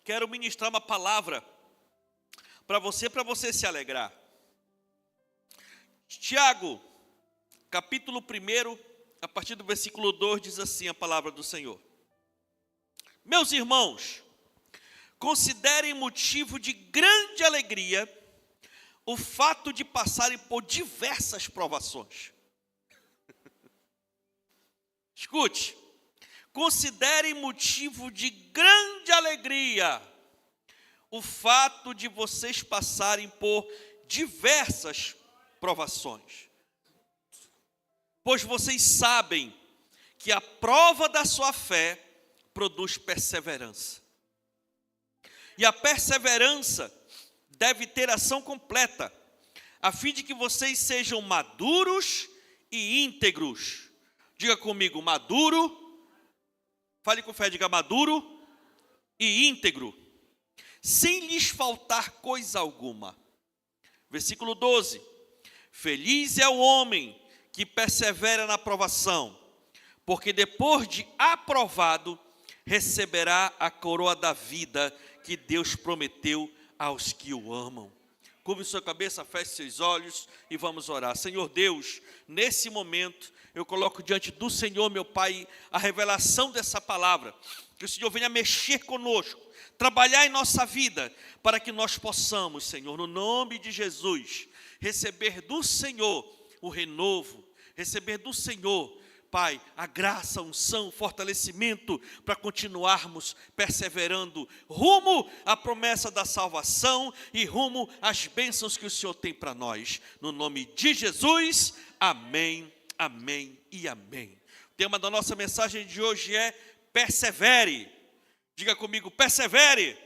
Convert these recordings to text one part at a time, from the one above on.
quero ministrar uma palavra para você se alegrar. Tiago, capítulo 1, a partir do versículo 2, diz assim a palavra do Senhor. Meus irmãos, considerem motivo de grande alegria o fato de passarem por diversas provações. Escute, considerem motivo de grande alegria o fato de vocês passarem por diversas provações. Pois vocês sabem que a prova da sua fé produz perseverança. E a perseverança deve ter ação completa, a fim de que vocês sejam maduros e íntegros. Diga comigo, maduro. Fale com fé, diga maduro e íntegro, sem lhes faltar coisa alguma. Versículo 12. Feliz é o homem que persevera na provação, porque depois de aprovado, receberá a coroa da vida que Deus prometeu aos que o amam. Curve sua cabeça, feche seus olhos e vamos orar. Senhor Deus, nesse momento, eu coloco diante do Senhor, meu Pai, a revelação dessa palavra. Que o Senhor venha mexer conosco, trabalhar em nossa vida, para que nós possamos, Senhor, no nome de Jesus, receber do Senhor o renovo, receber do Senhor, Pai, a graça, a unção, o fortalecimento para continuarmos perseverando rumo à promessa da salvação e rumo às bênçãos que o Senhor tem para nós. No nome de Jesus, amém, amém e amém. O tema da nossa mensagem de hoje é persevere. Diga comigo, persevere.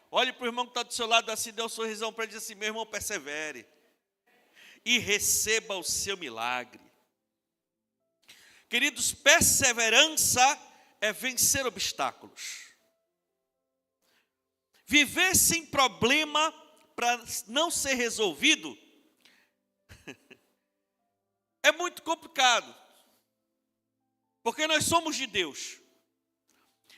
Olhe para o irmão que está do seu lado assim, dê um sorrisão para ele e diz assim, meu irmão, persevere. E receba o seu milagre. Queridos, perseverança é vencer obstáculos. Viver sem problema para não ser resolvido é muito complicado, porque nós somos de Deus.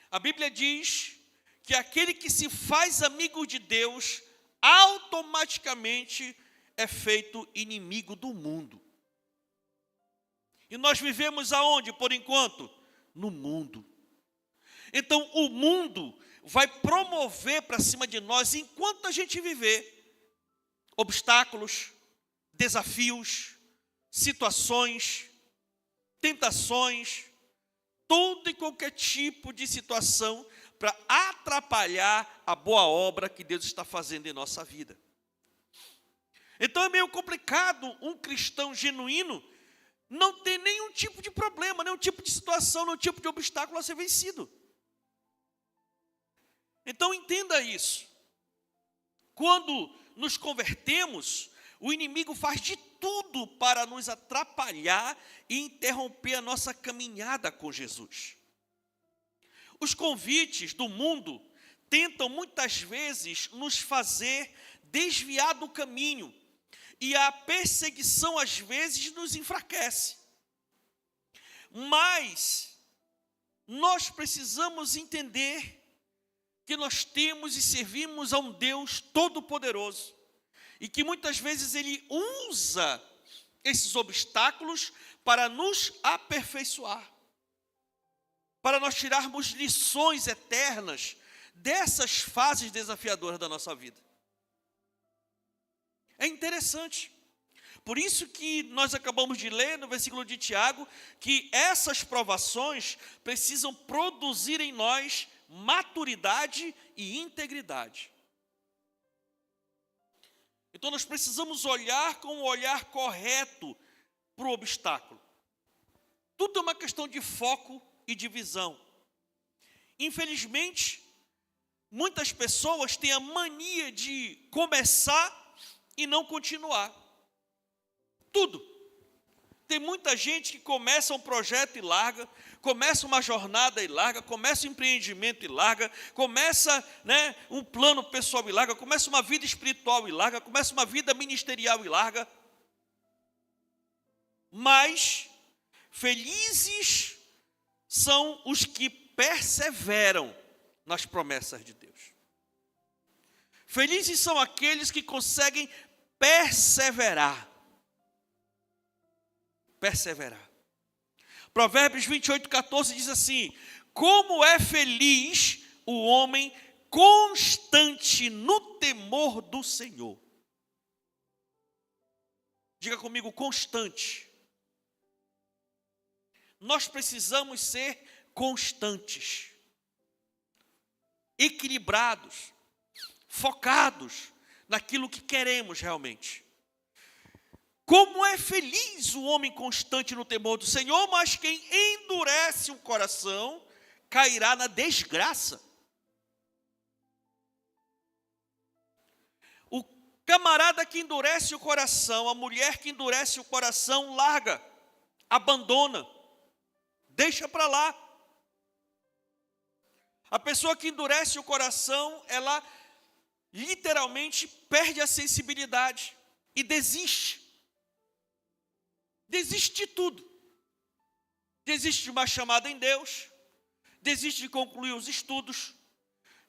A Bíblia diz que aquele que se faz amigo de Deus, automaticamente é feito inimigo do mundo. E nós vivemos aonde, por enquanto? No mundo. Então, o mundo vai promover para cima de nós, enquanto a gente viver, obstáculos, desafios, situações, tentações, todo e qualquer tipo de situação para atrapalhar a boa obra que Deus está fazendo em nossa vida. Então, é meio complicado um cristão genuíno não ter nenhum tipo de problema, nenhum tipo de situação, nenhum tipo de obstáculo a ser vencido. Então entenda isso. Quando nos convertemos, o inimigo faz de tudo para nos atrapalhar e interromper a nossa caminhada com Jesus. Os convites do mundo tentam muitas vezes nos fazer desviar do caminho. E a perseguição, às vezes, nos enfraquece. Mas nós precisamos entender que nós temos e servimos a um Deus todo-poderoso. E que muitas vezes Ele usa esses obstáculos para nos aperfeiçoar. Para nós tirarmos lições eternas dessas fases desafiadoras da nossa vida. É interessante. Por isso que nós acabamos de ler no versículo de Tiago, que essas provações precisam produzir em nós maturidade e integridade. Então nós precisamos olhar com o olhar correto para o obstáculo. Tudo é uma questão de foco e de visão. Infelizmente, muitas pessoas têm a mania de começar e não continuar. Tudo. Tem muita gente que começa um projeto e larga, começa uma jornada e larga, começa um empreendimento e larga, começa um plano pessoal e larga, começa uma vida espiritual e larga, começa uma vida ministerial e larga. Mas felizes são os que perseveram nas promessas de Deus. Felizes são aqueles que conseguem perseverar. Perseverar. Provérbios 28:14 diz assim: como é feliz o homem constante no temor do Senhor. Diga comigo, constante. Nós precisamos ser constantes, equilibrados, focados naquilo que queremos realmente. Como é feliz o homem constante no temor do Senhor, mas quem endurece o coração cairá na desgraça. O camarada que endurece o coração, a mulher que endurece o coração, larga, abandona, deixa para lá. A pessoa que endurece o coração, ela literalmente perde a sensibilidade e desiste. Desiste de tudo. Desiste de uma chamada em Deus, desiste de concluir os estudos,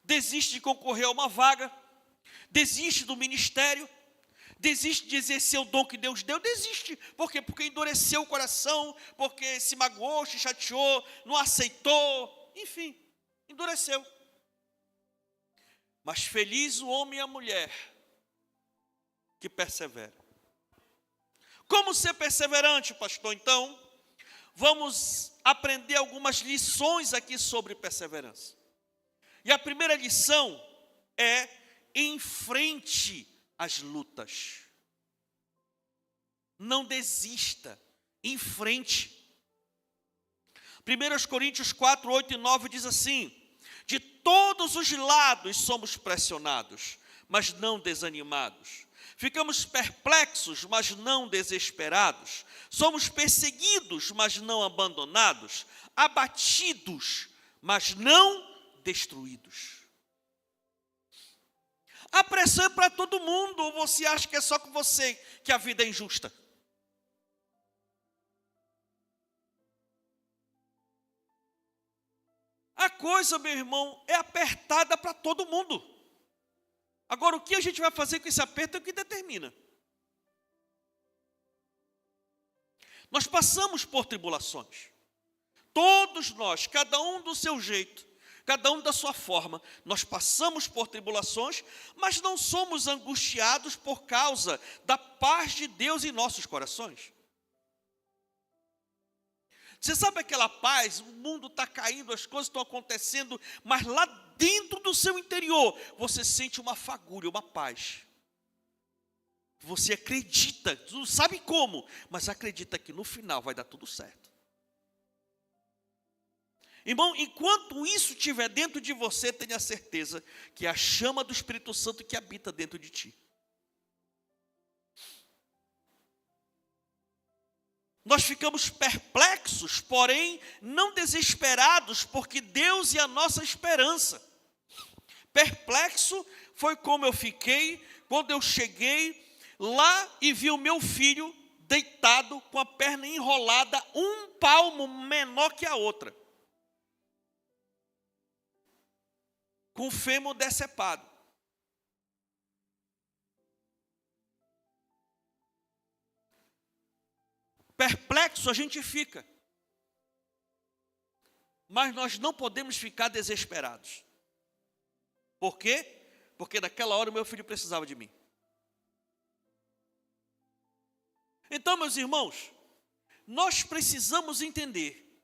desiste de concorrer a uma vaga, desiste do ministério, desiste de exercer o dom que Deus deu, desiste. Por quê? Porque endureceu o coração, porque se magoou, se chateou, não aceitou, enfim, endureceu. Mas feliz o homem e a mulher que persevera. Como ser perseverante, pastor? Então, vamos aprender algumas lições aqui sobre perseverança. E a primeira lição é: enfrente as lutas. Não desista, enfrente. 1 Coríntios 4, 8 e 9 diz assim: de todos os lados somos pressionados, mas não desanimados. Ficamos perplexos, mas não desesperados. Somos perseguidos, mas não abandonados. Abatidos, mas não destruídos. A pressão é para todo mundo, ou você acha que é só com você que a vida é injusta? A coisa, meu irmão, é apertada para todo mundo. Agora, o que a gente vai fazer com esse aperto é o que determina. Nós passamos por tribulações. Todos nós, cada um do seu jeito, cada um da sua forma, nós passamos por tribulações, mas não somos angustiados por causa da paz de Deus em nossos corações. Você sabe aquela paz, o mundo está caindo, as coisas estão acontecendo, mas lá dentro do seu interior, você sente uma fagulha, uma paz. Você acredita, não sabe como, mas acredita que no final vai dar tudo certo. Irmão, enquanto isso estiver dentro de você, tenha certeza que é a chama do Espírito Santo que habita dentro de ti. Nós ficamos perplexos, porém não desesperados, porque Deus é a nossa esperança. Perplexo foi como eu fiquei quando eu cheguei lá e vi o meu filho deitado com a perna enrolada, um palmo menor que a outra, com o fêmur decepado. Perplexo a gente fica, mas nós não podemos ficar desesperados. Por quê? Porque naquela hora o meu filho precisava de mim. Então, meus irmãos, nós precisamos entender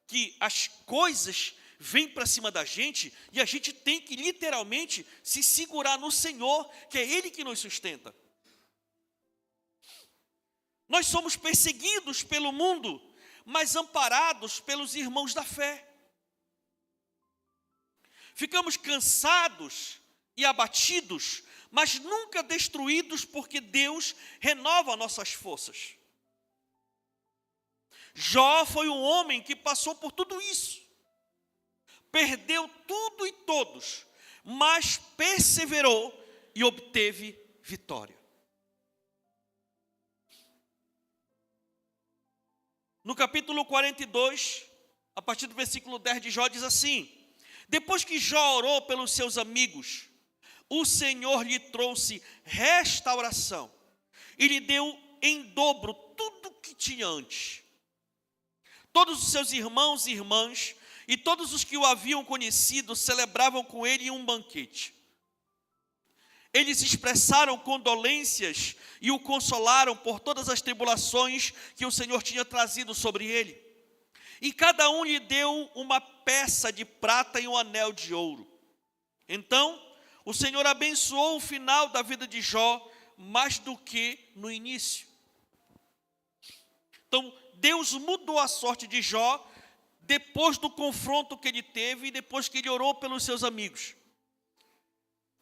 que as coisas vêm para cima da gente e a gente tem que literalmente se segurar no Senhor, que é Ele que nos sustenta. Nós somos perseguidos pelo mundo, mas amparados pelos irmãos da fé. Ficamos cansados e abatidos, mas nunca destruídos, porque Deus renova nossas forças. Jó foi um homem que passou por tudo isso. Perdeu tudo e todos, mas perseverou e obteve vitória. No capítulo 42, a partir do versículo 10 de Jó, diz assim: Depois que Jó orou pelos seus amigos, o Senhor lhe trouxe restauração e lhe deu em dobro tudo o que tinha antes. Todos os seus irmãos e irmãs e todos os que o haviam conhecido celebravam com ele um banquete. Eles expressaram condolências e o consolaram por todas as tribulações que o Senhor tinha trazido sobre ele. E cada um lhe deu uma peça de prata e um anel de ouro. Então, o Senhor abençoou o final da vida de Jó mais do que no início. Então, Deus mudou a sorte de Jó depois do confronto que ele teve e depois que ele orou pelos seus amigos.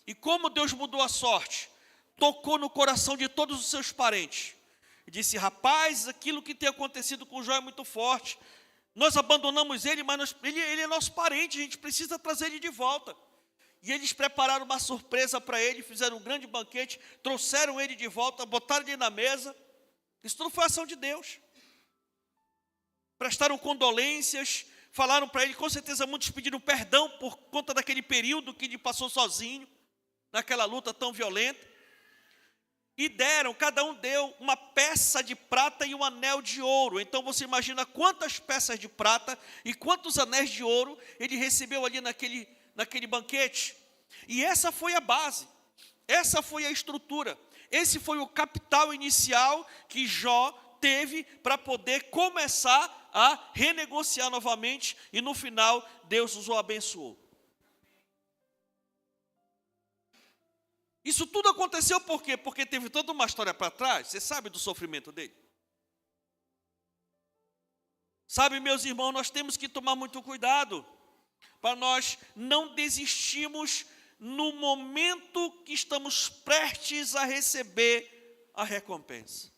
E como Deus mudou a sorte? Tocou no coração de todos os seus parentes. E disse: rapaz, aquilo que tem acontecido com Jó é muito forte. Nós abandonamos ele, mas ele é nosso parente, a gente precisa trazer ele de volta. E eles prepararam uma surpresa para ele, fizeram um grande banquete, trouxeram ele de volta, botaram ele na mesa. Isso tudo foi ação de Deus. Prestaram condolências, falaram para ele, com certeza muitos pediram perdão por conta daquele período que ele passou sozinho, naquela luta tão violenta. E cada um deu uma peça de prata e um anel de ouro. Então você imagina quantas peças de prata e quantos anéis de ouro ele recebeu ali naquele banquete. E essa foi a base, essa foi a estrutura, esse foi o capital inicial que Jó teve para poder começar a renegociar novamente, e no final Deus os abençoou. Isso tudo aconteceu por quê? Porque teve toda uma história para trás. Você sabe do sofrimento dele? Sabe, meus irmãos, nós temos que tomar muito cuidado para nós não desistirmos no momento que estamos prestes a receber a recompensa.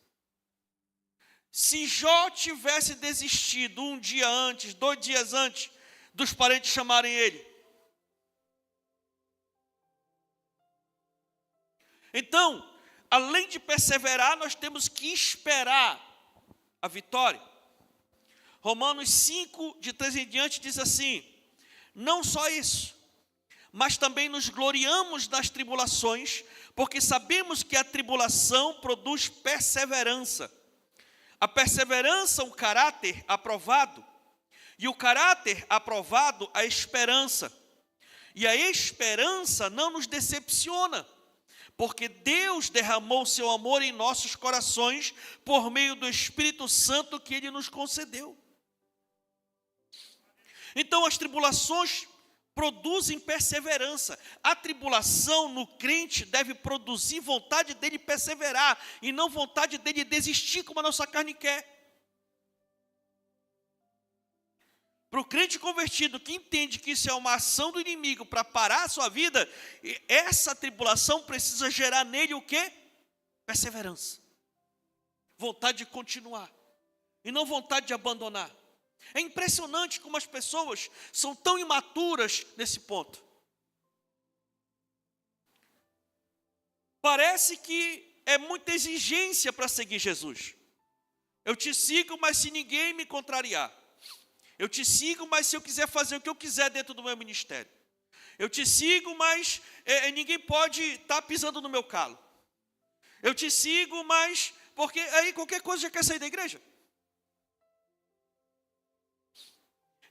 Se Jó tivesse desistido um dia antes, 2 dias antes, dos parentes chamarem ele, então, além de perseverar, nós temos que esperar a vitória. Romanos 5, de 3 em diante, diz assim: não só isso, mas também nos gloriamos das tribulações, porque sabemos que a tribulação produz perseverança. A perseverança, o caráter aprovado, e o caráter aprovado, a esperança. E a esperança não nos decepciona, porque Deus derramou seu amor em nossos corações por meio do Espírito Santo que Ele nos concedeu. Então as tribulações produzem perseverança. A tribulação no crente deve produzir vontade dele perseverar e não vontade dele desistir como a nossa carne quer. Para o crente convertido que entende que isso é uma ação do inimigo para parar a sua vida, essa tribulação precisa gerar nele o quê? Perseverança. Vontade de continuar e não vontade de abandonar. É impressionante como as pessoas são tão imaturas nesse ponto. Parece que é muita exigência para seguir Jesus. Eu te sigo, mas se ninguém me contrariar. Eu te sigo, mas se eu quiser fazer o que eu quiser dentro do meu ministério. Eu te sigo, mas ninguém pode estar pisando no meu calo. Eu te sigo, mas porque aí qualquer coisa já quer sair da igreja.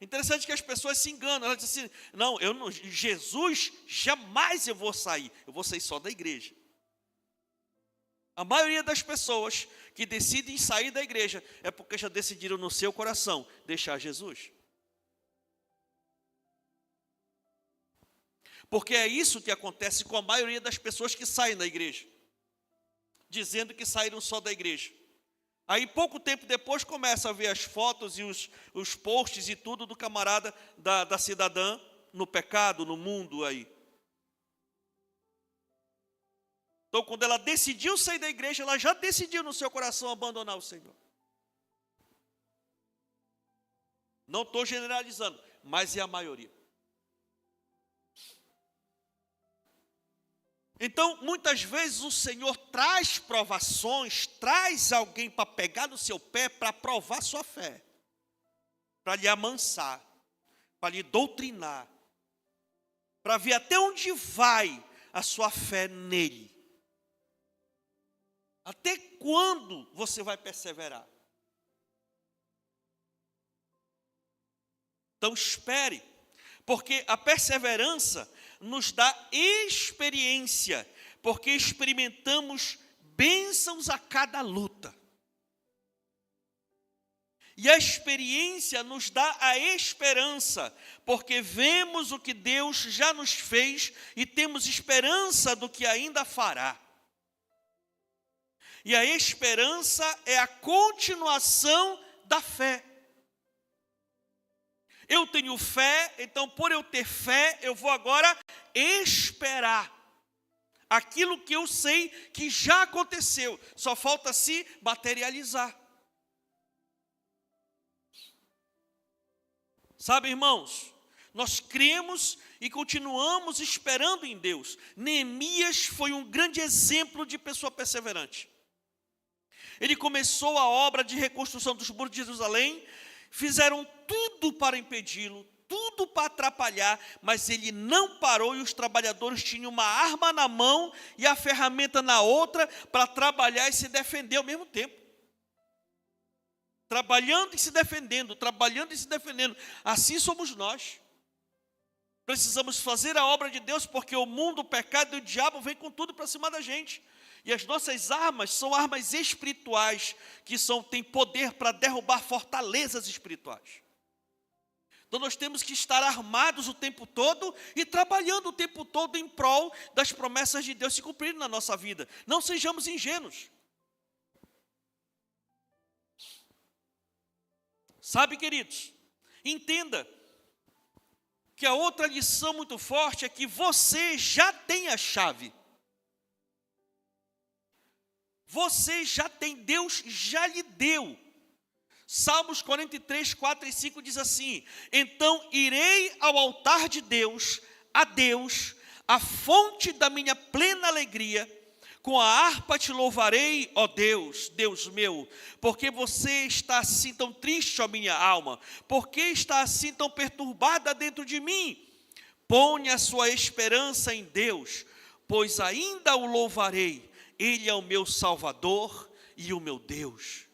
Interessante que as pessoas se enganam. Elas dizem assim: não, Jesus, jamais eu vou sair só da igreja. A maioria das pessoas que decidem sair da igreja é porque já decidiram no seu coração deixar Jesus. Porque é isso que acontece com a maioria das pessoas que saem da igreja, dizendo que saíram só da igreja. Aí pouco tempo depois começa a ver as fotos e os posts e tudo do camarada, da cidadã no pecado, no mundo aí. Então, quando ela decidiu sair da igreja, ela já decidiu no seu coração abandonar o Senhor. Não estou generalizando, mas é a maioria. Então, muitas vezes o Senhor traz provações, traz alguém para pegar no seu pé, para provar sua fé, para lhe amansar, para lhe doutrinar, para ver até onde vai a sua fé nele. Até quando você vai perseverar? Então espere, porque a perseverança nos dá experiência, porque experimentamos bênçãos a cada luta. E a experiência nos dá a esperança, porque vemos o que Deus já nos fez e temos esperança do que ainda fará. E a esperança é a continuação da fé. Eu tenho fé, então por eu ter fé, eu vou agora esperar aquilo que eu sei que já aconteceu, só falta se materializar. Sabe, irmãos, nós cremos e continuamos esperando em Deus. Neemias foi um grande exemplo de pessoa perseverante. Ele começou a obra de reconstrução dos muros de Jerusalém, fizeram tudo para impedi-lo, tudo para atrapalhar, mas ele não parou e os trabalhadores tinham uma arma na mão e a ferramenta na outra para trabalhar e se defender ao mesmo tempo. Trabalhando e se defendendo, trabalhando e se defendendo. Assim somos nós. Precisamos fazer a obra de Deus, porque o mundo, o pecado e o diabo vêm com tudo para cima da gente. E as nossas armas são armas espirituais, que têm poder para derrubar fortalezas espirituais. Então nós temos que estar armados o tempo todo e trabalhando o tempo todo em prol das promessas de Deus se cumprirem na nossa vida. Não sejamos ingênuos. Sabe, queridos, entenda que a outra lição muito forte é que você já tem a chave. Você já tem, Deus já lhe deu. Salmos 43, 4 e 5 diz assim: então irei ao altar de Deus, a Deus, a fonte da minha plena alegria, com a harpa te louvarei, ó Deus, Deus meu, porque você está assim tão triste, ó minha alma, porque está assim tão perturbada dentro de mim? Ponha a sua esperança em Deus, pois ainda o louvarei, Ele é o meu Salvador e o meu Deus.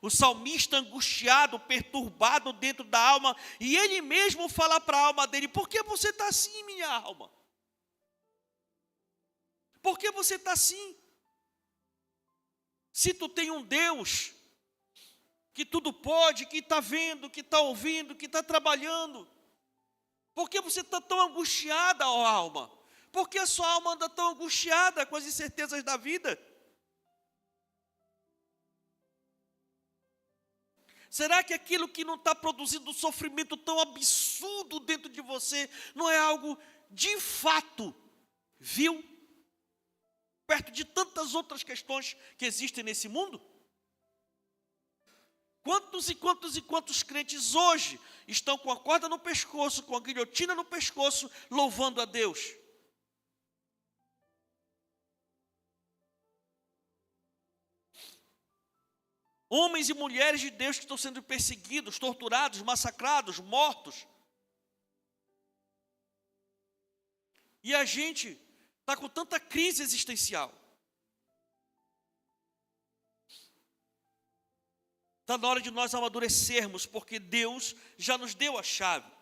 O salmista angustiado, perturbado dentro da alma, e ele mesmo fala para a alma dele: por que você está assim, minha alma? Por que você está assim? Se tu tem um Deus que tudo pode, que está vendo, que está ouvindo, que está trabalhando, por que você está tão angustiada, ó alma? Por que a sua alma anda tão angustiada com as incertezas da vida? Será que aquilo que não está produzindo um sofrimento tão absurdo dentro de você não é algo de fato vil? Perto de tantas outras questões que existem nesse mundo? Quantos e quantos e quantos crentes hoje estão com a corda no pescoço, com a guilhotina no pescoço, louvando a Deus? Homens e mulheres de Deus que estão sendo perseguidos, torturados, massacrados, mortos. E a gente está com tanta crise existencial. Está na hora de nós amadurecermos, porque Deus já nos deu a chave.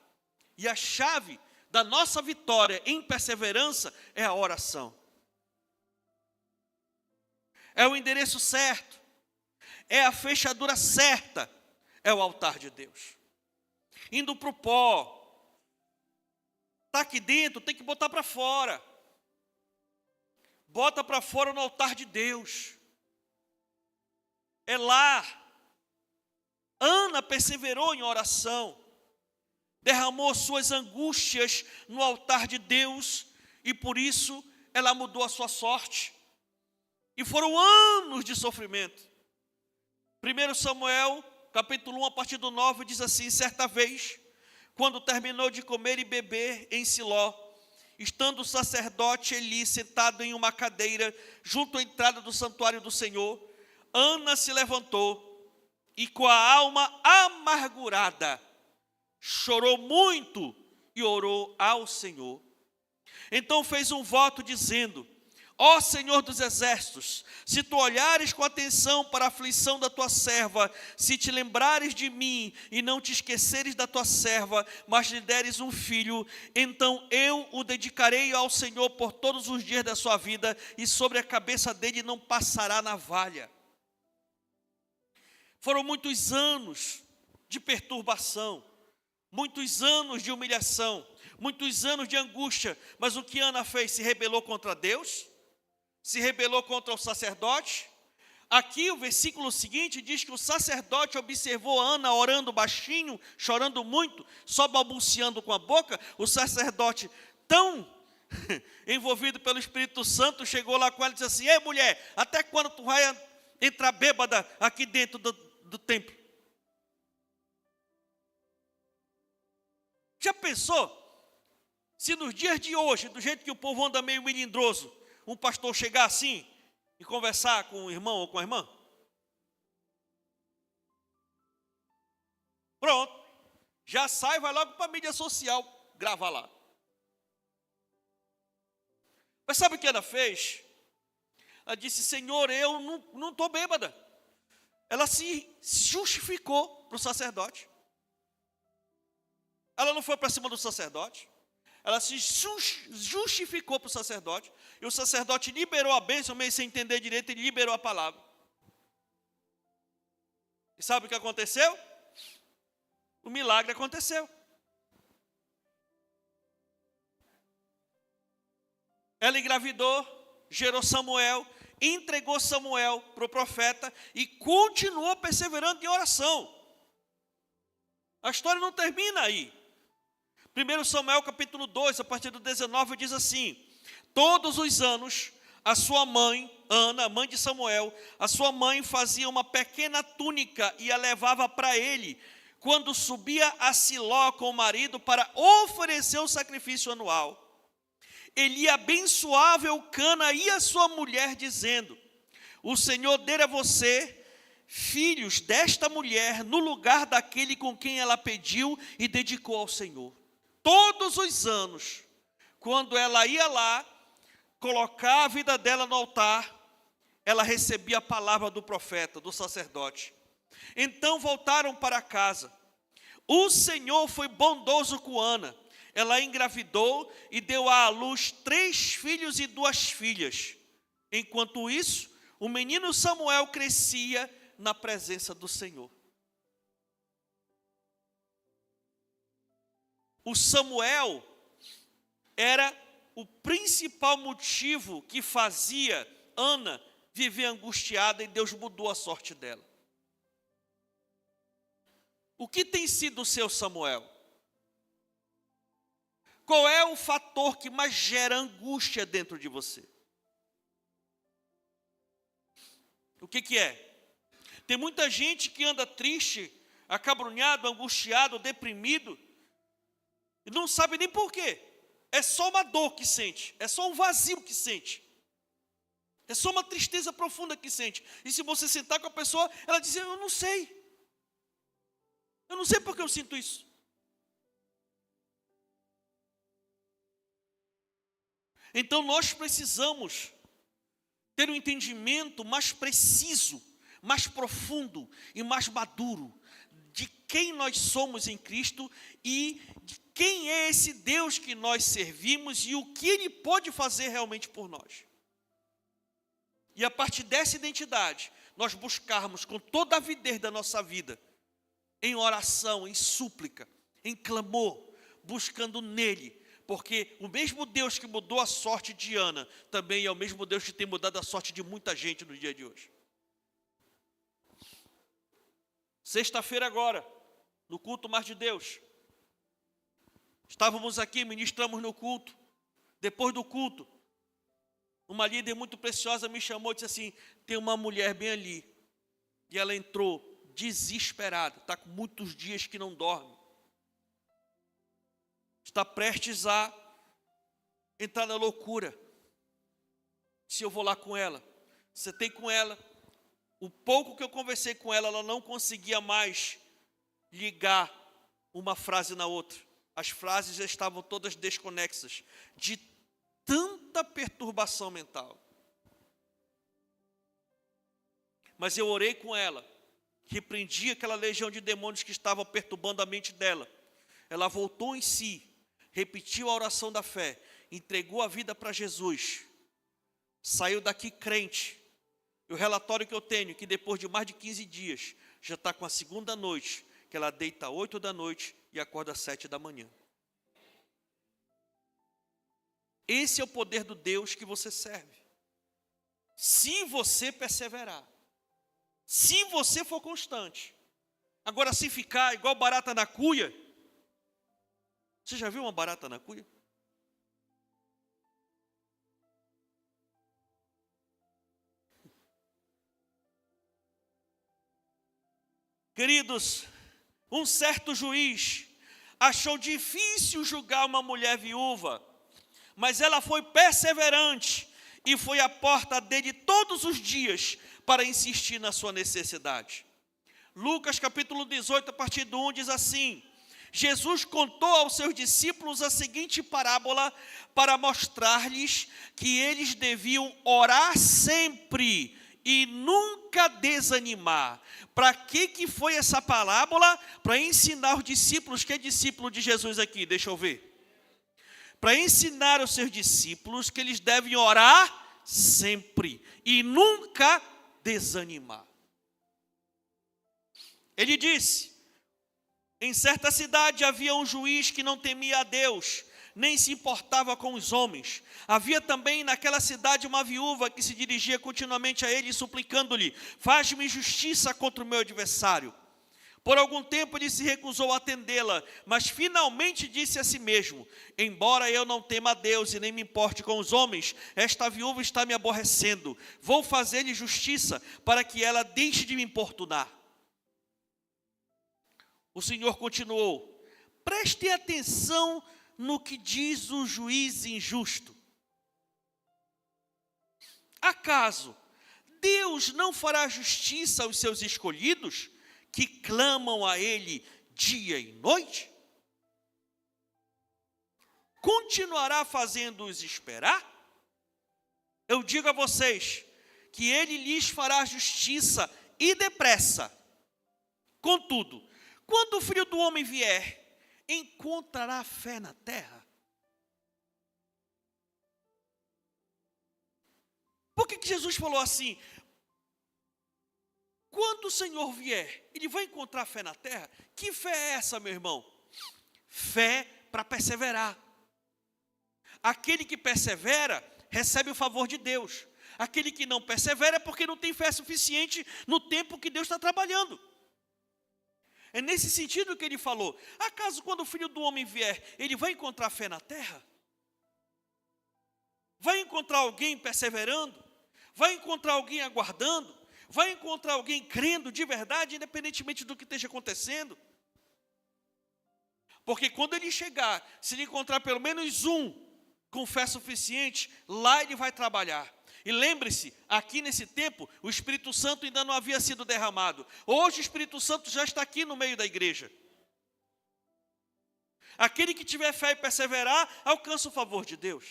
E a chave da nossa vitória em perseverança é a oração. É o endereço certo. É a fechadura certa, é o altar de Deus. Indo para o pó, está aqui dentro, tem que botar para fora. Bota para fora no altar de Deus. É lá. Ana perseverou em oração, derramou suas angústias no altar de Deus, e por isso ela mudou a sua sorte. E foram anos de sofrimento. 1 Samuel, capítulo 1, a partir do 9, diz assim: certa vez, quando terminou de comer e beber em Siló, estando o sacerdote Eli sentado em uma cadeira, junto à entrada do santuário do Senhor, Ana se levantou e com a alma amargurada, chorou muito e orou ao Senhor. Então fez um voto dizendo: ó Senhor dos exércitos, se tu olhares com atenção para a aflição da tua serva, se te lembrares de mim e não te esqueceres da tua serva, mas lhe deres um filho, então eu o dedicarei ao Senhor por todos os dias da sua vida, e sobre a cabeça dele não passará navalha. Foram muitos anos de perturbação, muitos anos de humilhação, muitos anos de angústia, mas o que Ana fez? Se rebelou contra Deus? Se rebelou contra o sacerdote? Aqui o versículo seguinte diz que o sacerdote observou Ana orando baixinho, chorando muito, só balbuciando com a boca. O sacerdote, tão envolvido pelo Espírito Santo, chegou lá com ela e disse assim: ei mulher, até quando tu vai entrar bêbada aqui dentro do templo? Já pensou? Se nos dias de hoje, do jeito que o povo anda meio melindroso, um pastor chegar assim e conversar com o irmão ou com a irmã? Pronto, já sai, vai logo para a mídia social, grava lá. Mas sabe o que ela fez? Ela disse: Senhor, eu não estou bêbada. Ela se justificou para o sacerdote. Ela não foi para cima do sacerdote. Ela se justificou para o sacerdote, e o sacerdote liberou a bênção, meio sem entender direito, ele liberou a palavra. E sabe o que aconteceu? O milagre aconteceu. Ela engravidou, gerou Samuel, entregou Samuel para o profeta e continuou perseverando em oração. A história não termina aí. 1 Samuel capítulo 2, a partir do 19, diz assim: todos os anos, a sua mãe, Ana, mãe de Samuel, a sua mãe fazia uma pequena túnica e a levava para ele, quando subia a Siló com o marido para oferecer o sacrifício anual. Ele abençoava Eucana e a sua mulher, dizendo: o Senhor dê a você filhos desta mulher, no lugar daquele com quem ela pediu e dedicou ao Senhor. Todos os anos, quando ela ia lá, colocar a vida dela no altar, ela recebia a palavra do profeta, do sacerdote. Então voltaram para casa. O Senhor foi bondoso com Ana. Ela engravidou e deu à luz 3 filhos e 2 filhas. Enquanto isso, o menino Samuel crescia na presença do Senhor. O Samuel era o principal motivo que fazia Ana viver angustiada, e Deus mudou a sorte dela. O que tem sido o seu Samuel? Qual é o fator que mais gera angústia dentro de você? O que é? Tem muita gente que anda triste, acabrunhado, angustiado, deprimido, e não sabe nem por quê. É só uma dor que sente, é só um vazio que sente, é só uma tristeza profunda que sente. E se você sentar com a pessoa, ela diz: eu não sei porque eu sinto isso. Então nós precisamos ter um entendimento mais preciso, mais profundo e mais maduro de quem nós somos em Cristo e de quem é esse Deus que nós servimos e o que Ele pode fazer realmente por nós. E a partir dessa identidade, nós buscarmos com toda a avidez da nossa vida, em oração, em súplica, em clamor, buscando nele, porque o mesmo Deus que mudou a sorte de Ana, também é o mesmo Deus que tem mudado a sorte de muita gente no dia de hoje. Sexta-feira agora, no culto Mar de Deus, estávamos aqui, ministramos no culto. Depois do culto, uma líder muito preciosa me chamou e disse assim: tem uma mulher bem ali. E ela entrou desesperada, está com muitos dias que não dorme. Está prestes a entrar na loucura. Se eu vou lá com ela, você tem com ela. O pouco que eu conversei com ela, ela não conseguia mais ligar uma frase na outra. As frases já estavam todas desconexas, de tanta perturbação mental. Mas eu orei com ela, repreendi aquela legião de demônios que estavam perturbando a mente dela. Ela voltou em si, repetiu a oração da fé, entregou a vida para Jesus, saiu daqui crente. E o relatório que eu tenho, que depois de mais de 15 dias, já está com a segunda noite, que ela deita 8 da noite e acorda 7 da manhã. Esse é o poder do Deus que você serve. Se você perseverar, se você for constante. Agora, se ficar igual barata na cuia, você já viu uma barata na cuia? Queridos, um certo juiz achou difícil julgar uma mulher viúva, mas ela foi perseverante e foi à porta dele todos os dias para insistir na sua necessidade. Lucas capítulo 18, a partir do 1, diz assim: Jesus contou aos seus discípulos a seguinte parábola para mostrar-lhes que eles deviam orar sempre e nunca desanimar. Para que foi essa parábola? Para ensinar os discípulos. Quem é discípulo de Jesus aqui? Deixa eu ver. Para ensinar os seus discípulos que eles devem orar sempre e nunca desanimar. Ele disse: em certa cidade havia um juiz que não temia a Deus, nem se importava com os homens. Havia também naquela cidade uma viúva que se dirigia continuamente a ele, suplicando-lhe: faz-me justiça contra o meu adversário. Por algum tempo ele se recusou a atendê-la, mas finalmente disse a si mesmo: embora eu não tema a Deus e nem me importe com os homens, esta viúva está me aborrecendo. Vou fazer-lhe justiça para que ela deixe de me importunar. O Senhor continuou: prestem atenção no que diz o juiz injusto. Acaso Deus não fará justiça aos seus escolhidos, que clamam a Ele dia e noite? Continuará fazendo-os esperar? Eu digo a vocês que Ele lhes fará justiça e depressa. Contudo, quando o Filho do Homem vier, encontrará fé na terra? Por que Jesus falou assim? Quando o Senhor vier, Ele vai encontrar fé na terra? Que fé é essa, meu irmão? Fé para perseverar. Aquele que persevera, recebe o favor de Deus. Aquele que não persevera é porque não tem fé suficiente no tempo que Deus está trabalhando. É nesse sentido que ele falou: acaso quando o Filho do Homem vier, ele vai encontrar fé na terra? Vai encontrar alguém perseverando? Vai encontrar alguém aguardando? Vai encontrar alguém crendo de verdade, independentemente do que esteja acontecendo? Porque quando ele chegar, se ele encontrar pelo menos um com fé suficiente, lá ele vai trabalhar. E lembre-se, aqui nesse tempo, o Espírito Santo ainda não havia sido derramado. Hoje o Espírito Santo já está aqui no meio da igreja. Aquele que tiver fé e perseverar, alcança o favor de Deus.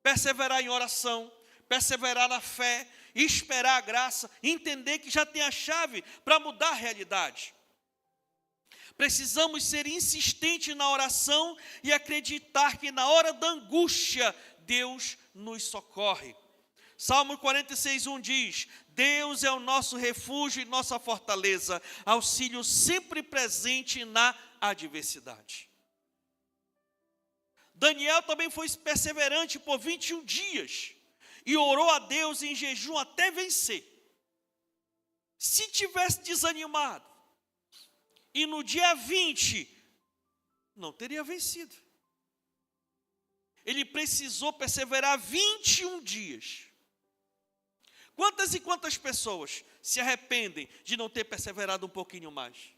Perseverar em oração, perseverar na fé, esperar a graça, entender que já tem a chave para mudar a realidade. Precisamos ser insistentes na oração e acreditar que na hora da angústia, Deus nos socorre. Salmo 46:1 diz: Deus é o nosso refúgio e nossa fortaleza, auxílio sempre presente na adversidade. Daniel também foi perseverante por 21 dias e orou a Deus em jejum até vencer. Se tivesse desanimado e no dia 20 não teria vencido. Ele precisou perseverar 21 dias. Quantas e quantas pessoas se arrependem de não ter perseverado um pouquinho mais?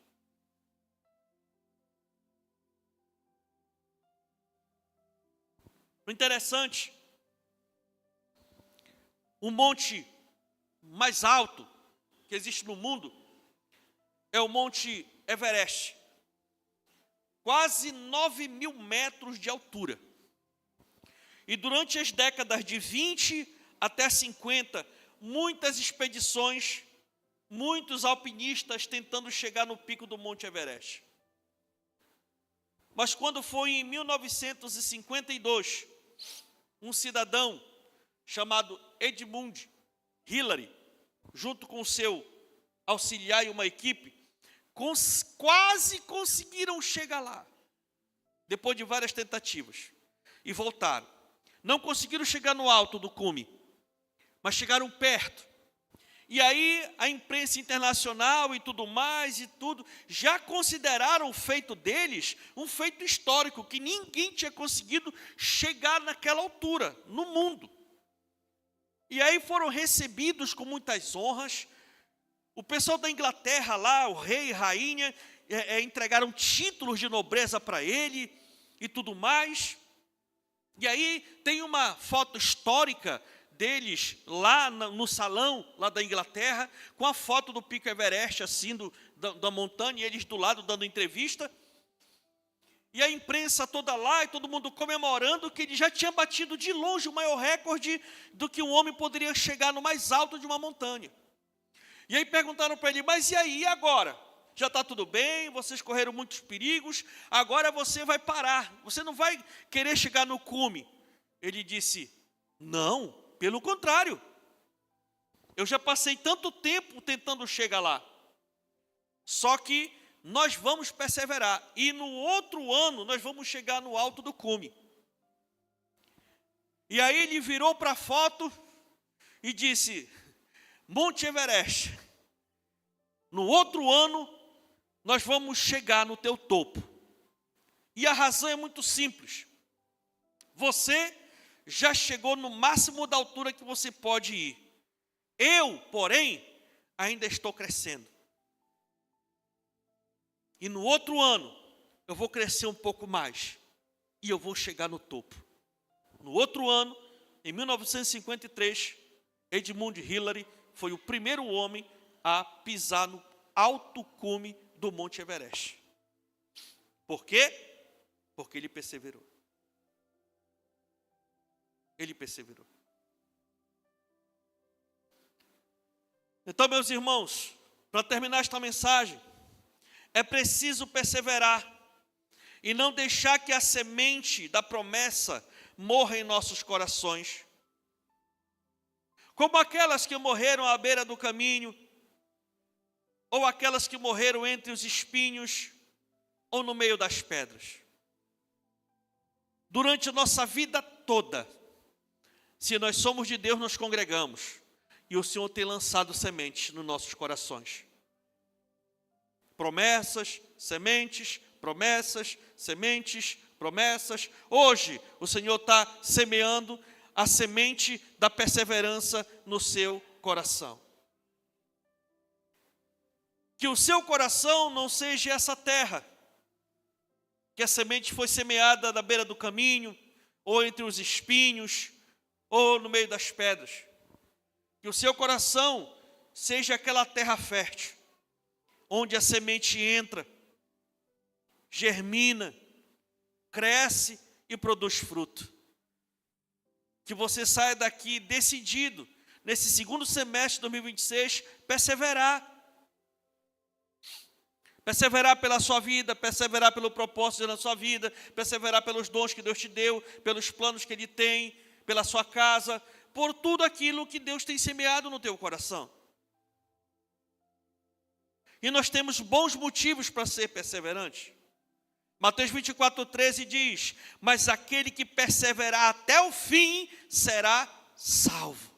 O interessante, o monte mais alto que existe no mundo é o Monte Everest. quase 9.000 metros de altura. E durante as décadas de 20 até 50, muitas expedições, muitos alpinistas tentando chegar no pico do Monte Everest. Mas quando foi em 1952, um cidadão chamado Edmund Hillary, junto com seu auxiliar e uma equipe, quase conseguiram chegar lá, depois de várias tentativas, e voltaram. Não conseguiram chegar no alto do cume, mas chegaram perto. E aí a imprensa internacional e tudo mais, já consideraram o feito deles um feito histórico, que ninguém tinha conseguido chegar naquela altura, no mundo. E aí foram recebidos com muitas honras. O pessoal da Inglaterra lá, o rei e rainha, entregaram títulos de nobreza para ele e tudo mais. E aí tem uma foto histórica deles lá no salão lá da Inglaterra, com a foto do Pico Everest, assim, da montanha, e eles do lado dando entrevista. E a imprensa toda lá, e todo mundo comemorando que ele já tinha batido de longe o maior recorde do que um homem poderia chegar no mais alto de uma montanha. E aí perguntaram para ele, mas e aí, e agora? Já está tudo bem, vocês correram muitos perigos, agora você vai parar, você não vai querer chegar no cume. Ele disse, não, pelo contrário, eu já passei tanto tempo tentando chegar lá, só que nós vamos perseverar, e no outro ano nós vamos chegar no alto do cume. E aí ele virou para a foto e disse, Monte Everest, no outro ano nós vamos chegar no teu topo. E a razão é muito simples. Você já chegou no máximo da altura que você pode ir. Eu, porém, ainda estou crescendo. E no outro ano eu vou crescer um pouco mais e eu vou chegar no topo. No outro ano, em 1953, Edmund Hillary foi o primeiro homem a pisar no alto cume do Monte Everest. Por quê? Porque ele perseverou. Ele perseverou. Então, meus irmãos, para terminar esta mensagem, é preciso perseverar e não deixar que a semente da promessa morra em nossos corações. Como aquelas que morreram à beira do caminho, ou aquelas que morreram entre os espinhos, ou no meio das pedras. Durante a nossa vida toda, se nós somos de Deus, nós congregamos, e o Senhor tem lançado sementes nos nossos corações. Promessas, sementes, promessas, sementes, promessas. Hoje, o Senhor está semeando a semente da perseverança no seu coração. Que o seu coração não seja essa terra, que a semente foi semeada na beira do caminho, ou entre os espinhos, ou no meio das pedras. Que o seu coração seja aquela terra fértil, onde a semente entra, germina, cresce e produz fruto. Que você saia daqui decidido, nesse segundo semestre de 2026, perseverar. Perseverar pela sua vida, perseverar pelo propósito da sua vida, perseverar pelos dons que Deus te deu, pelos planos que Ele tem, pela sua casa, por tudo aquilo que Deus tem semeado no teu coração. E nós temos bons motivos para ser perseverantes. Mateus 24:13 diz, mas aquele que perseverar até o fim será salvo.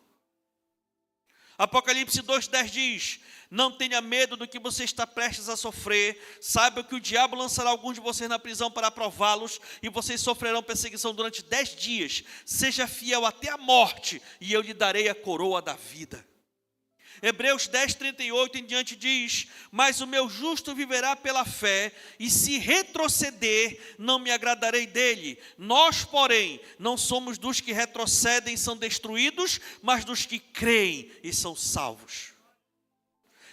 Apocalipse 2:10 diz, não tenha medo do que você está prestes a sofrer, saiba que o diabo lançará alguns de vocês na prisão para prová-los, e vocês sofrerão perseguição durante 10 dias, seja fiel até a morte, e eu lhe darei a coroa da vida. Hebreus 10:38 em diante diz, mas o meu justo viverá pela fé, e se retroceder, não me agradarei dele. Nós, porém, não somos dos que retrocedem e são destruídos, mas dos que creem e são salvos.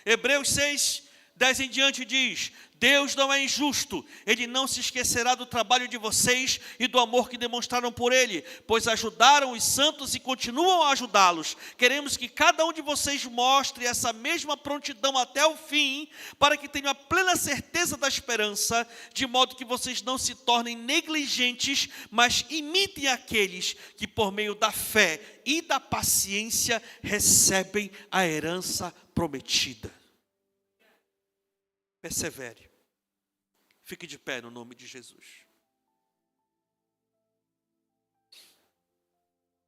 Hebreus 6:10 em diante diz, Deus não é injusto, Ele não se esquecerá do trabalho de vocês e do amor que demonstraram por Ele, pois ajudaram os santos e continuam a ajudá-los. Queremos que cada um de vocês mostre essa mesma prontidão até o fim, para que tenham a plena certeza da esperança, de modo que vocês não se tornem negligentes, mas imitem aqueles que por meio da fé e da paciência recebem a herança prometida. Persevere. Fique de pé no nome de Jesus.